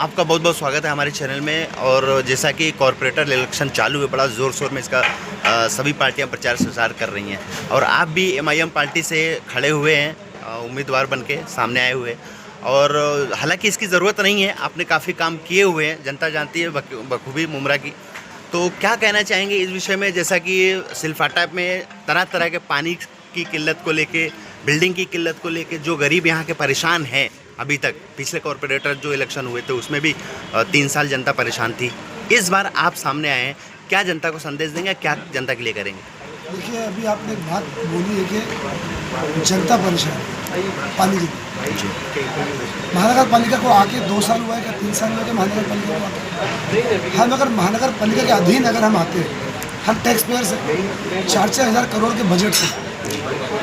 आपका बहुत बहुत स्वागत है हमारे चैनल में। और जैसा कि कॉरपोरेटर इलेक्शन चालू है, बड़ा ज़ोर शोर में इसका सभी पार्टियां प्रचार प्रसार कर रही हैं और आप भी एमआईएम पार्टी से खड़े हुए हैं, उम्मीदवार बन के सामने आए हुए। और हालांकि इसकी ज़रूरत नहीं है, आपने काफ़ी काम किए हुए हैं, जनता जानती है बखूबी मुमरा की। तो क्या कहना चाहेंगे इस विषय में, जैसा कि सिलफाटा में तरह तरह के पानी की किल्लत को लेके, बिल्डिंग की किल्लत को लेके जो गरीब यहाँ के परेशान हैं। अभी तक पिछले कॉरपोरेटर जो इलेक्शन हुए थे उसमें भी 3 साल जनता परेशान थी। इस बार आप सामने आए हैं, क्या जनता को संदेश देंगे, क्या जनता के लिए करेंगे? देखिए, अभी आपने एक बात बोली है कि जनता परेशान पानी की। महानगर पालिका को आके 2 साल हुआ है क्या 3 साल हुआ है महानगर पालिका को आके? हम अगर महानगर पालिका के अधीन अगर हम आते हैं, हम टैक्स पेयर से 4-4 हज़ार करोड़ के बजट से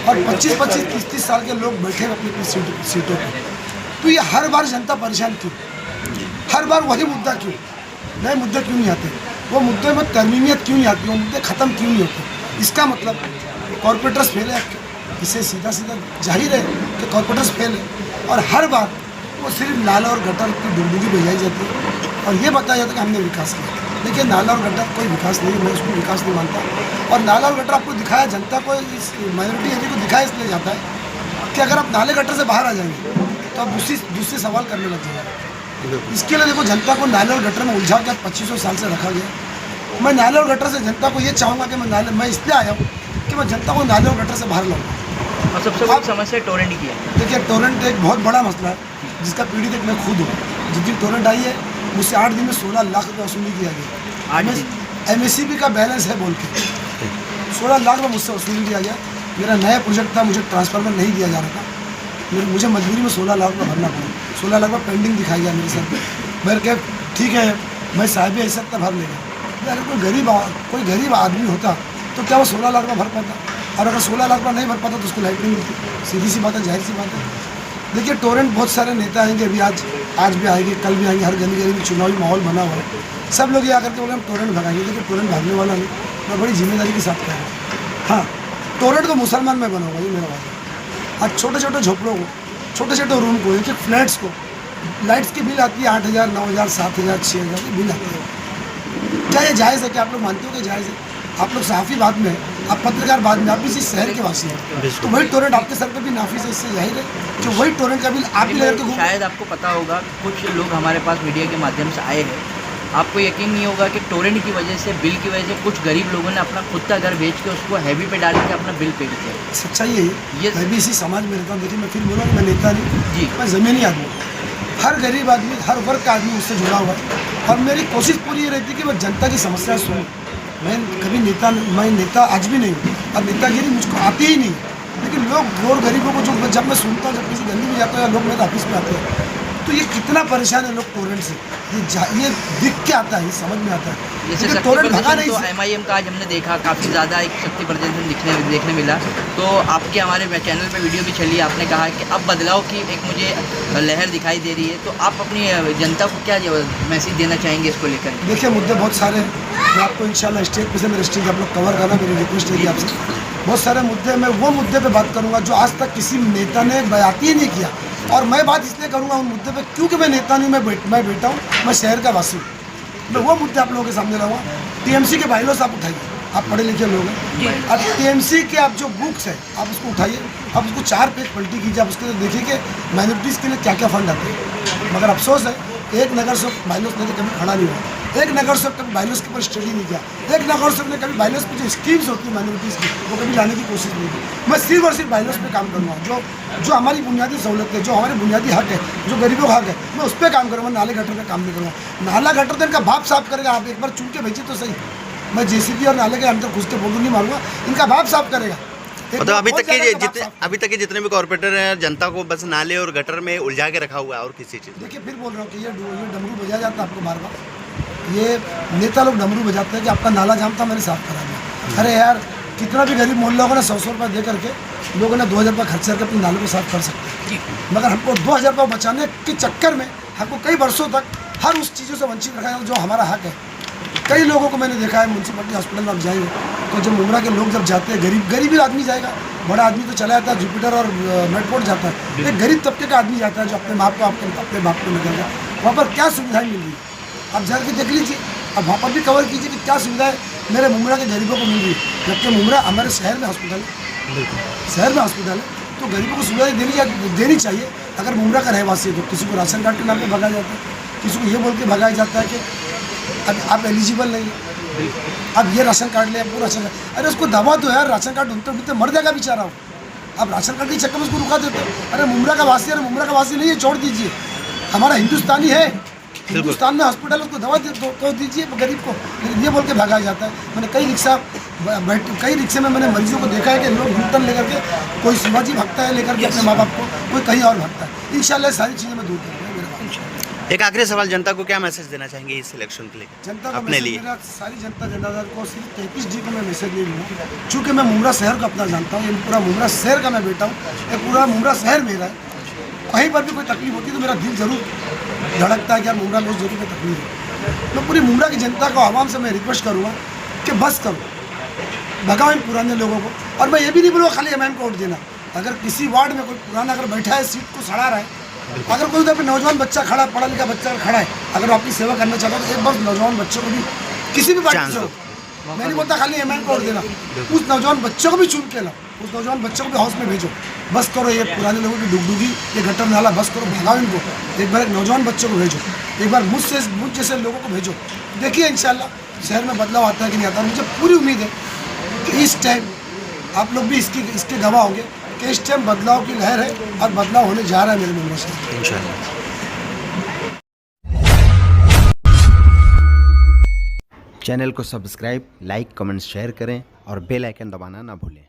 और 25-25, 30-30 साल के लोग बैठे हैं अपनी सीटों पर, तो ये हर बार जनता परेशान क्यों? हर बार वही मुद्दा क्यों? नए मुद्दे क्यों नहीं आते? वो मुद्दे में तरमीमियत क्यों नहीं आती? वो मुद्दे ख़त्म क्यों नहीं होते? इसका मतलब कॉरपोरेटर्स फेल है। इससे सीधा सीधा जाहिर है कि कॉरपोरेटर्स फेल है। और हर बार वो सिर्फ नाला और गटर की डुगडुगी बजाई जाती है और ये बताया जाता है कि हमने विकास किया। देखिए, नाला और गटर कोई विकास नहीं है, मैं उसको विकास नहीं मानता। और नाला और गटर आपको दिखाया, जनता को, इस माइनॉरिटी एरिया को दिखाया इसलिए जाता है कि अगर आप नाले गटर से बाहर आ जाएंगे तो आप दूसरे सवाल करने लग जाएगा। इसके लिए देखो, जनता को नाले और गटर में उलझा कर 2500 साल से रखा गया। मैं नाले और गटर से जनता को ये चाहूँगा कि मैं इसलिए आया हूँ कि मैं जनता को नाले और गटर से बाहर लाऊंगा। और सबसे बड़ी समस्या टोरेंट की है। देखिए, टोरेंट एक बहुत बड़ा मसला है जिसका पीड़ित एक मैं खुद हूँ। जिस दिन टोरेंट आई है, मुझसे 8 दिन में 16 लाख रुपये वसूली किया गया। MSCB का बैलेंस है बोल के 16 लाख रुपये मुझसे वसूली किया गया। मेरा नया प्रोजेक्ट था, मुझे ट्रांसफार्मर नहीं दिया जा रहा था, मुझे मजबूरी में 16 लाख रुपये भरना पड़ा। 16 लाख रुपये पेंडिंग दिखाई गया मेरे सर पर। मैंने कहा ठीक है, मैं साहिब ऐसा तक भर लेगा। अगर कोई गरीब आदमी होता तो क्या वो 16 लाख रुपये भर पाता? और अगर 16 लाख रुपये नहीं भर पाता तो उसको लाइट नहीं मिलती। सीधी सी बात है, जाहिर सी बात है। देखिए, टोरेंट बहुत सारे नेता आएंगे, अभी आज भी आएंगे, कल भी आएंगे। हर गली गली में चुनावी माहौल बना हुआ है। सब लोग ये आकर के बोले हम टोरेंट भगाएंगे। देखिए, टोरेंट भागने वाला नहीं, मैं बड़ी जिम्मेदारी के साथ कह रहा हूँ। हाँ, टोरेंट को मुसलमान में बनाऊंगा, ये मेरा वादा। आज छोटे छोटे झोपड़ों को, छोटे छोटे रूम को, एक फ्लैट्स को लाइट्स की बिल आती है 8000, 9000, 7000, 6000 की बिल आती है। क्या ये जायज़ है? क्या आप लोग मानते हो कि जायज़ है? आप लोग सहाफ़ी बाद में, आप पत्रकार बाद में, आप भी इसी शहर के वासी हैं, तो वही टोरेंट आपके सर पे भी नाफिज है। इससे जाहिर है कि वही टोरेंट का बिल आप भी लेकर के। शायद आपको पता होगा, कुछ लोग हमारे पास मीडिया के माध्यम से आए हैं, आपको यकीन नहीं होगा कि टोरेंट की वजह से, बिल की वजह से कुछ गरीब लोगों ने अपना खुद का घर बेच के उसको हैवी पे डाल के अपना बिल पे किया। सच्चाई है ये। मैं भी इसी समाज में रहता हूँ। देखिए, मैं फिर बोला मैं नेता नहीं जी, मैं ज़मीनी आदमी। हर गरीब आदमी, हर वर्ग का आदमी उससे जुड़ा हुआ है और मेरी कोशिश पूरी ये रहती है कि मैं जनता की समस्या सुनूँ। मैं कभी मैं नेता आज भी नहीं हूँ और नेतागिरी मुझको आती ही नहीं। लेकिन लोग और गरीबों को जब मैं सुनता हूँ, जब किसी गली में जाता हूँ या लोग मेरे ऑफिस में आते हैं, तो ये कितना परेशान है लोग टोरेंट से, ये दिख के आता है, ये समझ में आता है। जैसे टोरेंट भगा नहीं, तो MIM का आज हमने देखा काफ़ी ज़्यादा एक शक्ति प्रदर्शन देखने मिला। तो आपके हमारे चैनल पे वीडियो भी चली, आपने कहा कि अब बदलाव की एक मुझे लहर दिखाई दे रही है। तो आप अपनी जनता को क्या मैसेज देना चाहेंगे इसको लेकर? देखिए, मुद्दे बहुत सारे हैं। मैं आपको इंशाल्लाह स्टेज पे से मेरे स्टेज आप लोग कवर करना, मेरी रिक्वेस्ट है आपसे। बहुत सारे मुद्दे, मैं वो मुद्दे पे बात करूँगा जो आज तक किसी नेता ने बयाती ही नहीं किया। और मैं बात इसलिए करूँगा उन मुद्दे पे क्योंकि मैं नेता नहीं, मैं बेटा हूँ, मैं शहर का वासी हूँ। मैं वो मुद्दे आप लोगों के सामने लाऊंगा। TMC के बाइलॉस आप उठाइए, आप पढ़े लिखे लोग हैं। अब TMC के आप जो बुक्स हैं आप उसको उठाइए, आप उसको 4 पेज पलटी कीजिए, आप उसके देखिए कि माइनॉरिटीज़ के लिए क्या क्या फंड आते हैं। मगर अफसोस है, एक नगर सेवक बाइलॉस लेकर कभी खड़ा नहीं हुआ। एक नगर सेवक कभी बाइलॉस के ऊपर स्टडी नहीं किया। एक नगर सेवक ने कभी बाइलॉस पर जो स्कीम्स होती है माइनॉरिटीज़ की, वो कभी लाने की कोशिश नहीं की। मैं सिर्फ और सिर्फ बाइलॉस पे काम करूँगा। जो हमारी बुनियादी सहूलत है, जो हमारे बुनियादी हक है, जो गरीबों का हक है, मैं उस पर काम करूँगा। नाले गटर पे काम नहीं करूँगा। नाला गटर तो इनका बाप साफ करेगा। आप एक बार चुन के भेजिए तो सही। मैं JCB और नाले के अंदर घुस के बोलूँ नहीं मारूंगा, इनका बाप साफ करेगा। मतलब अभी तक के जितने भी कॉर्पोरेटर हैं, जनता को बस नाले और गटर में उलझा के रखा हुआ है और किसी चीज़। देखिए, फिर बोल रहा हूँ कि ये डमरू बजाया जाता है आपको बार बार। ये नेता लोग डमरू बजाते हैं कि आपका नाला जाम था, मैंने साफ करा दिया। अरे यार, कितना भी गरीब मोहल्ला होगा ना, 100-100 रुपये दे करके लोगों ने 2000 रुपये खर्च करके अपने नाले को साफ कर सकते हैं। मगर हमको 2000 रुपये बचाने के चक्कर में हमको कई वर्षों तक हर उस चीज़ों से वंचित रखा है जो हमारा हक है। कई लोगों को मैंने देखा है, म्यूनसिपलिटी हॉस्पिटल में आप जाएंगे तो जब मुमरा के लोग जब जाते हैं, गरीब ही आदमी जाएगा, बड़ा आदमी तो चला जाता है जुपिटर और मेटपोर्ट जाता है। एक गरीब तबके का आदमी जाता है जो अपने बाप को निकल गया, वहाँ पर क्या सुविधाएं मिल रही है आप जाकर देख लीजिए। अब वहाँ पर भी कवर कीजिए कि क्या सुविधाएं मेरे मुमरा के गरीबों को मिल रही है। जबकि मुमरा हमारे शहर में हॉस्पिटल है, शहर में हॉस्पिटल है, तो गरीबों को सुविधाएं देनी चाहिए। अगर मुमरा का रहवासी है तो किसी को राशन कार्ड के नाम पर भगाया जाता है, किसी को ये बोल के भगाया जाता है कि अब आप एलिजिबल नहीं है, अब ये राशन कार्ड ले, अब वो राशन कार्ड। अरे उसको दबा दो यार, राशन कार्ड ढूंढते ढूंढते मर जाएगा बेचारा हो। आप राशन कार्ड के चक्कर में उसको रुका देते हो। अरे मुमरा का वासी, अरे मुमरा का वासी नहीं है, छोड़ दीजिए, हमारा हिंदुस्तानी है, हिंदुस्तान में हॉस्पिटल, उसको दवा तो दीजिए गरीब को। लेकिन ये बोल के भगाया जाता है। मैंने कई रिक्शे में मैंने मरीजों को देखा है कि लोग घुटन लेकर के, कोई शिवाजी भगता है लेकर के अपने माँ बाप को, कोई कहीं और भगता है। इंशाल्लाह सारी चीज़ें मैं दूर करूँगा। एक आखिरी सवाल, जनता को क्या मैसेज देना चाहेंगे इस इलेक्शन के लिए? जनता को अपने लिए मेरा सारी जनता जनाधार को सिर्फ 33D को मैं मैसेज दे दूँगा। चूँकि मैं मुमरा शहर को अपना जानता हूँ, ये पूरा मुमरा शहर का मैं बेटा हूँ, ये पूरा मुमरा शहर मेरा है। कहीं पर भी कोई तकलीफ होती है तो मेरा दिल जरूर धड़कता है कि यार मुमरा में उस जरूर कोई तकलीफ है। मैं पूरी मुमरा की जनता को, आवाम से मैं रिक्वेस्ट करूँगा कि बस करो, भगाओ इन पुराने लोगों को। और मैं ये भी नहीं बोलूँगा खाली एमआईएम को वोट देना। अगर किसी वार्ड में कोई पुराना अगर बैठा है, सीट को सड़ा रहा है, अगर कोई उधर पे नौजवान बच्चा खड़ा, पढ़ा लिखा बच्चा खड़ा है, अगर वो आपकी सेवा करना चाहता है तो एक बार नौजवान बच्चों को भी, किसी भी पार्टी से हो, मैं नहीं बोलता खाली एमआईएम को वोट देना, उस नौजवान बच्चों को भी चुन के लाओ, उस नौजवान बच्चों को भी हाउस में भेजो। बस करो ये पुराने लोगों की डुगडुगी, ये गटर नाला बस करो, भगाओ इनको। एक बार एक नौजवान बच्चों को भेजो, एक बार मुझ जैसे लोगों को भेजो। देखिए इंशाल्लाह शहर में बदलाव आता है कि नहीं आता। मुझे पूरी उम्मीद है कि इस टाइम आप लोग भी इसके गवाह होंगे कि इस टाइम बदलाव की लहर है और बदलाव होने जा रहा है मेरे मुमरा से इंशाल्लाह। चैनल को सब्सक्राइब, लाइक, कमेंट, शेयर करें और बेल आइकन दबाना ना भूलें।